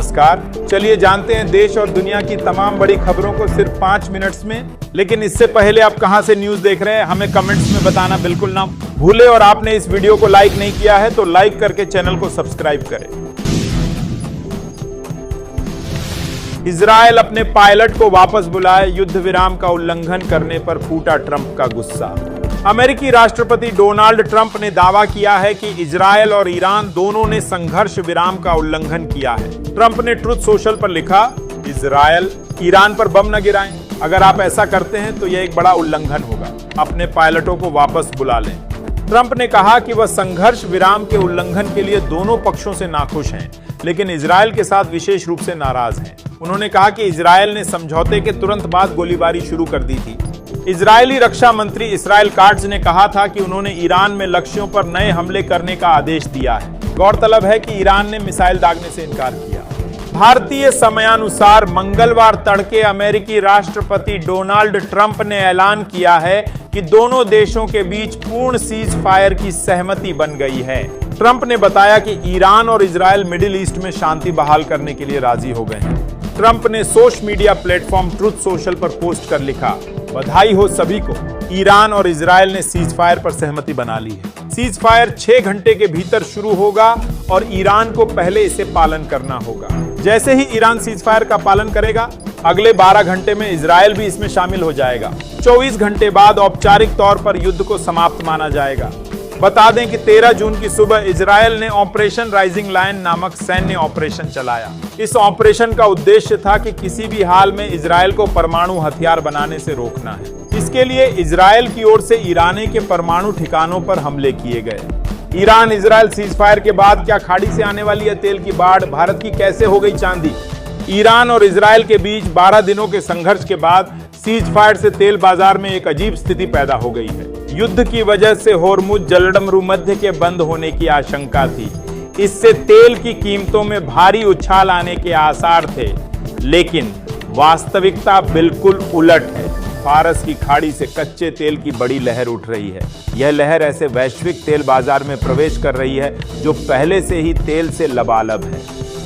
नमस्कार। चलिए जानते हैं देश और दुनिया की तमाम बड़ी खबरों को सिर्फ 5 मिनट्स में। लेकिन इससे पहले आप कहां से न्यूज देख रहे हैं हमें कमेंट्स में बताना बिल्कुल ना भूले, और आपने इस वीडियो को लाइक नहीं किया है तो लाइक करके चैनल को सब्सक्राइब करें। इजरायल अपने पायलट को वापस बुलाए, युद्ध विराम का उल्लंघन करने पर फूटा ट्रंप का गुस्सा। अमेरिकी राष्ट्रपति डोनाल्ड ट्रंप ने दावा किया है कि इजरायल और ईरान दोनों ने संघर्ष विराम का उल्लंघन किया है। ट्रंप ने ट्रुथ सोशल पर लिखा, इजरायल ईरान पर बम न गिराएं, अगर आप ऐसा करते हैं तो यह एक बड़ा उल्लंघन होगा, अपने पायलटों को वापस बुला लें। ट्रंप ने कहा कि वह संघर्ष विराम के उल्लंघन के लिए दोनों पक्षों से नाखुश हैं, लेकिन इजरायल के साथ विशेष रूप से नाराज हैं। उन्होंने कहा कि इजरायल ने समझौते के तुरंत बाद गोलीबारी शुरू कर दी थी। इजरायली रक्षा मंत्री इसराइल काट्ज ने कहा था कि उन्होंने ईरान में लक्ष्यों पर नए हमले करने का आदेश दिया है। गौरतलब है कि ईरान ने मिसाइल दागने से इनकार किया। भारतीय समयानुसार मंगलवार तड़के अमेरिकी राष्ट्रपति डोनाल्ड ट्रंप ने ऐलान किया है कि दोनों देशों के बीच पूर्ण सीज फायर की सहमति बन गई है। ट्रंप ने बताया कि ईरान और इजरायल मिडिल ईस्ट में शांति बहाल करने के लिए राजी हो गए हैं। ट्रंप ने social media platform truth social पर पोस्ट कर लिखा, बधाई हो सभी को, ईरान और इजरायल ने सीज फायर पर सहमति बना ली है। सीज फायर 6 घंटे के भीतर शुरू होगा और ईरान को पहले इसे पालन करना होगा। जैसे ही ईरान सीज फायर का पालन करेगा, अगले 12 घंटे में इजरायल भी इसमें शामिल हो जाएगा। 24 घंटे बाद औपचारिक तौर पर युद्ध को समाप्त माना जाएगा। बता दें कि 13 जून की सुबह इजरायल ने ऑपरेशन राइजिंग लायन नामक सैन्य ऑपरेशन चलाया। इस ऑपरेशन का उद्देश्य था कि किसी भी हाल में इजरायल को परमाणु हथियार बनाने से रोकना है। इसके लिए इजरायल की ओर से ईरान के परमाणु ठिकानों पर हमले किए गए। ईरान इजरायल सीज फायर के बाद क्या खाड़ी से आने वाली है तेल की बाढ़, भारत की कैसे हो गई चांदी। ईरान और इजरायल के बीच 12 दिनों के संघर्ष के बाद सीज फायर से तेल बाजार में एक अजीब स्थिति पैदा हो गई है। युद्ध की वजह से होर्मुज जलडमरू मध्य के बंद होने की आशंका थी। इससे तेल की कीमतों में भारी उछाल आने के आसार थे, लेकिन वास्तविकता बिल्कुल उलट है। फारस की खाड़ी से कच्चे तेल की बड़ी लहर उठ रही है। यह लहर ऐसे वैश्विक तेल बाजार में प्रवेश कर रही है जो पहले से ही तेल से लबालब है।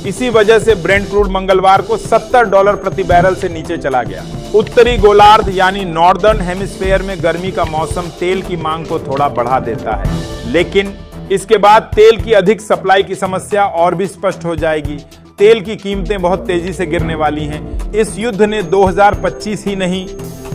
इसी वजह से ब्रेंट क्रूड मंगलवार को $70 प्रति बैरल से नीचे चला गया। उत्तरी गोलार्ध यानी नॉर्दर्न हेमिस्फेयर में गर्मी का मौसम तेल की मांग को थोड़ा बढ़ा देता है, लेकिन इसके बाद तेल की अधिक सप्लाई की समस्या और भी स्पष्ट हो जाएगी। तेल की कीमतें बहुत तेजी से गिरने वाली हैं। इस युद्ध ने 2025 ही नहीं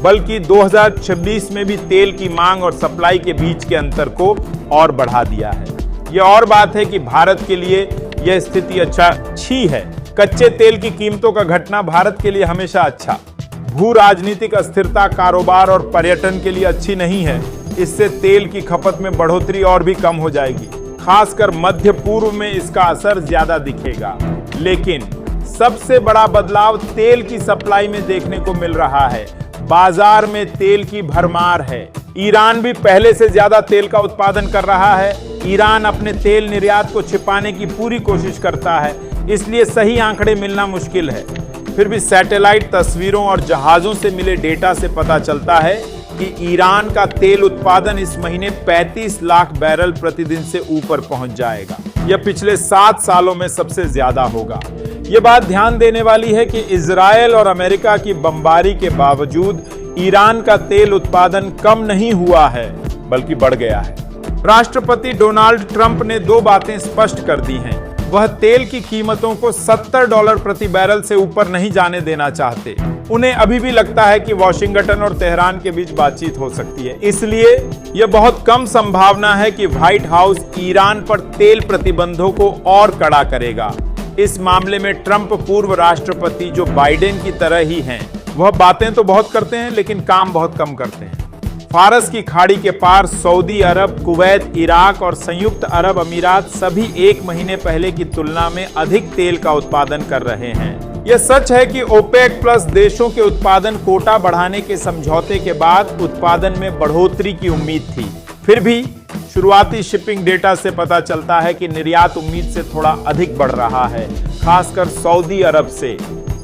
बल्कि 2026 में भी तेल की मांग और सप्लाई के बीच के अंतर को और बढ़ा दिया है। यह और बात है कि भारत के लिए यह स्थिति अच्छी है। कच्चे तेल की कीमतों का घटना भारत के लिए हमेशा अच्छा। भू राजनीतिक अस्थिरता कारोबार और पर्यटन के लिए अच्छी नहीं है। इससे तेल की खपत में बढ़ोतरी और भी कम हो जाएगी। खासकर मध्य पूर्व में इसका असर ज्यादा दिखेगा। लेकिन सबसे बड़ा बदलाव तेल की सप्लाई में देखने को मिल रहा है। बाजार में तेल की भरमार है। ईरान भी पहले से ज्यादा तेल का उत्पादन कर रहा है। ईरान अपने तेल निर्यात को छिपाने की पूरी कोशिश करता है, इसलिए सही आंकड़े मिलना मुश्किल है। फिर भी सैटेलाइट तस्वीरों और जहाजों से मिले डेटा से पता चलता है कि ईरान का तेल उत्पादन इस महीने 35 लाख बैरल प्रतिदिन से ऊपर पहुंच जाएगा। यह पिछले 7 सालों में सबसे ज्यादा होगा। यह बात ध्यान देने वाली है कि इजरायल और अमेरिका की बमबारी के बावजूद ईरान का तेल उत्पादन कम नहीं हुआ है बल्कि बढ़ गया है। राष्ट्रपति डोनाल्ड ट्रंप ने 2 बातें स्पष्ट कर दी हैं। वह तेल की कीमतों को $70 प्रति बैरल से ऊपर नहीं जाने देना चाहते। उन्हें अभी भी लगता है कि वॉशिंगटन और तेहरान के बीच बातचीत हो सकती है। इसलिए यह बहुत कम संभावना है कि व्हाइट हाउस ईरान पर तेल प्रतिबंधों को और कड़ा करेगा। इस मामले में ट्रंप पूर्व राष्ट्रपति जो बाइडेन की तरह ही हैं। वह बातें तो बहुत करते हैं लेकिन काम बहुत कम करते हैं। फारस की खाड़ी के पार सऊदी अरब, कुवैत, इराक और संयुक्त अरब अमीरात सभी 1 महीने पहले की तुलना में अधिक तेल का उत्पादन कर रहे हैं। यह सच है कि ओपेक प्लस देशों के उत्पादन कोटा बढ़ाने के समझौते के बाद उत्पादन में बढ़ोतरी की उम्मीद थी। फिर भी शुरुआती शिपिंग डेटा से पता चलता है कि निर्यात उम्मीद से थोड़ा अधिक बढ़ रहा है, खासकर सऊदी अरब से।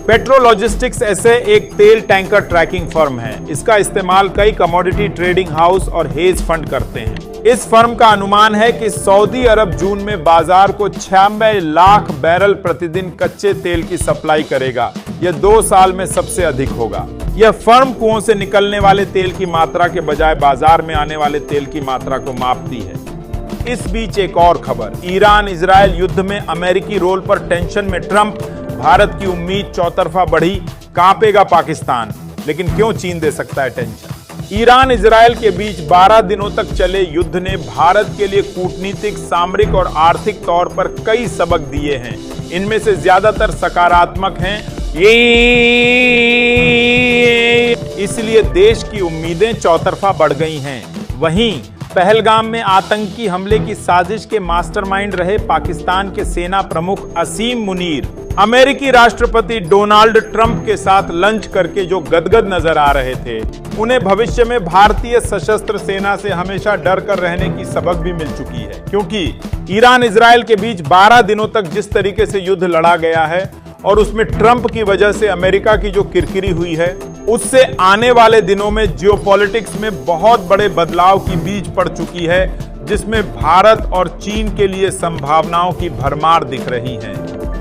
पेट्रोलॉजिस्टिक्स ऐसे एक तेल टैंकर ट्रैकिंग फर्म है। इसका इस्तेमाल कई कमोडिटी ट्रेडिंग हाउस और हेज फंड करते हैं। इस फर्म का अनुमान है कि सऊदी अरब जून में बाजार को 96 लाख बैरल प्रतिदिन कच्चे तेल की सप्लाई करेगा। यह 2 साल में सबसे अधिक होगा। यह फर्म कुओं से निकलने वाले तेल की मात्रा के बजाय बाजार में आने वाले तेल की मात्रा को मापती है। इस बीच एक और खबर, ईरान इजरायल युद्ध में अमेरिकी रोल पर टेंशन में ट्रंप, भारत की उम्मीद चौतरफा बढ़ी, कांपेगा पाकिस्तान। लेकिन क्यों चीन दे सकता है टेंशन? ईरान इजरायल के बीच 12 दिनों तक चले युद्ध ने भारत के लिए कूटनीतिक, सामरिक और आर्थिक तौर पर कई सबक दिए हैं। इनमें से ज्यादातर सकारात्मक हैं। इसलिए देश की उम्मीदें चौतरफा बढ़ गई हैं। वहीं पहलगाम में आतंकी हमले की साजिश के मास्टरमाइंड रहे पाकिस्तान के सेना प्रमुख असीम मुनीर अमेरिकी राष्ट्रपति डोनाल्ड ट्रंप के साथ लंच करके जो गदगद नजर आ रहे थे, उन्हें भविष्य में भारतीय सशस्त्र सेना से हमेशा डर कर रहने की सबक भी मिल चुकी है। क्योंकि ईरान इजरायल के बीच 12 दिनों तक जिस तरीके से युद्ध लड़ा गया है और उसमें ट्रंप की वजह से अमेरिका की जो किरकिरी हुई है, उससे आने वाले दिनों में जियोपॉलिटिक्स में बहुत बड़े बदलाव की बीज पड़ चुकी है, जिसमें भारत और चीन के लिए संभावनाओं की भरमार दिख रही है।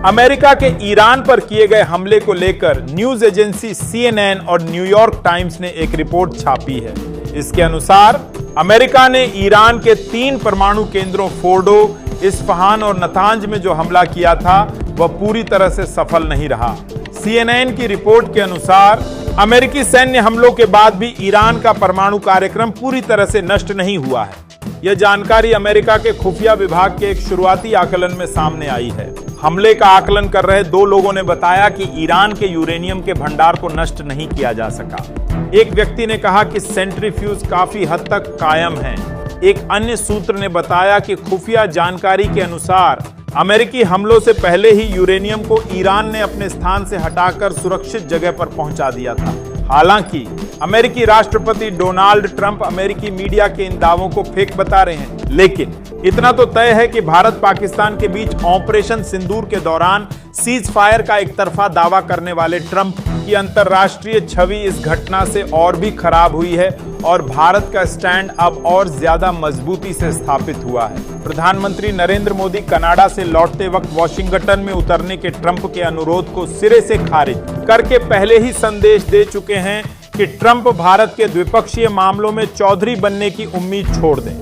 अमेरिका के ईरान पर किए गए हमले को लेकर न्यूज एजेंसी CNN और न्यूयॉर्क टाइम्स ने एक रिपोर्ट छापी है। इसके अनुसार अमेरिका ने ईरान के 3 परमाणु केंद्रों फोर्डो, इस्फहान और नतांज में जो हमला किया था, वह पूरी तरह से सफल नहीं रहा। CNN की रिपोर्ट के अनुसार अमेरिकी सैन्य हमलों के बाद भी ईरान का परमाणु कार्यक्रम पूरी तरह से नष्ट नहीं हुआ है। यह जानकारी अमेरिका के खुफिया विभाग के एक शुरुआती आकलन में सामने आई है। हमले का आकलन कर रहे 2 लोगों ने बताया कि ईरान के यूरेनियम के भंडार को नष्ट नहीं किया जा सका। एक व्यक्ति ने कहा कि सेंट्रीफ्यूज काफी हद तक कायम है। एक अन्य सूत्र ने बताया कि खुफिया जानकारी के अनुसार अमेरिकी हमलों से पहले ही यूरेनियम को ईरान ने अपने स्थान से हटाकर सुरक्षित जगह पर पहुंचा दिया था। हालांकि अमेरिकी राष्ट्रपति डोनाल्ड ट्रंप अमेरिकी मीडिया के इन दावों को फेक बता रहे हैं। लेकिन इतना तो तय है कि भारत पाकिस्तान के बीच ऑपरेशन सिंदूर के दौरान सीज फायर का एक तरफा दावा करने वाले ट्रंप की अंतर्राष्ट्रीय छवि इस घटना से और भी खराब हुई है और भारत का स्टैंड अब और ज्यादा मजबूती से स्थापित हुआ है। प्रधानमंत्री नरेंद्र मोदी कनाडा से लौटते वक्त वॉशिंगटन में उतरने के ट्रंप के अनुरोध को सिरे से खारिज करके पहले ही संदेश दे चुके हैं कि ट्रंप भारत के द्विपक्षीय मामलों में चौधरी बनने की उम्मीद छोड़ दें।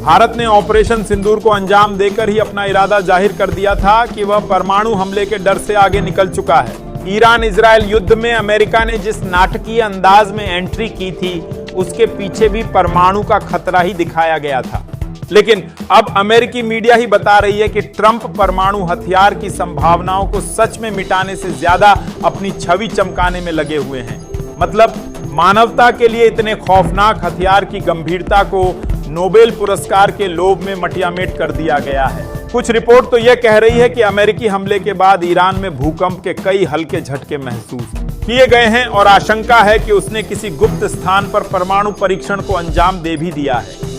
भारत ने ऑपरेशन सिंदूर को अंजाम देकर ही अपना इरादा जाहिर कर दिया था कि वह परमाणु हमले के डर से आगे निकल चुका है। ईरान इजरायल युद्ध में अमेरिका ने जिस नाटकीय अंदाज में एंट्री की थी, उसके पीछे भी परमाणु का खतरा ही दिखाया गया था। लेकिन अब अमेरिकी मीडिया ही बता रही है कि ट्रंप परमाणु हथियार की संभावनाओं को सच में मिटाने से ज्यादा अपनी छवि चमकाने में लगे हुए हैं। मतलब मानवता के लिए इतने खौफनाक हथियार की गंभीरता को नोबेल पुरस्कार के लोभ में मटियामेट कर दिया गया है। कुछ रिपोर्ट तो यह कह रही है कि अमेरिकी हमले के बाद ईरान में भूकंप के कई हल्के झटके महसूस किए गए हैं और आशंका है कि उसने किसी गुप्त स्थान पर परमाणु परीक्षण को अंजाम दे भी दिया है।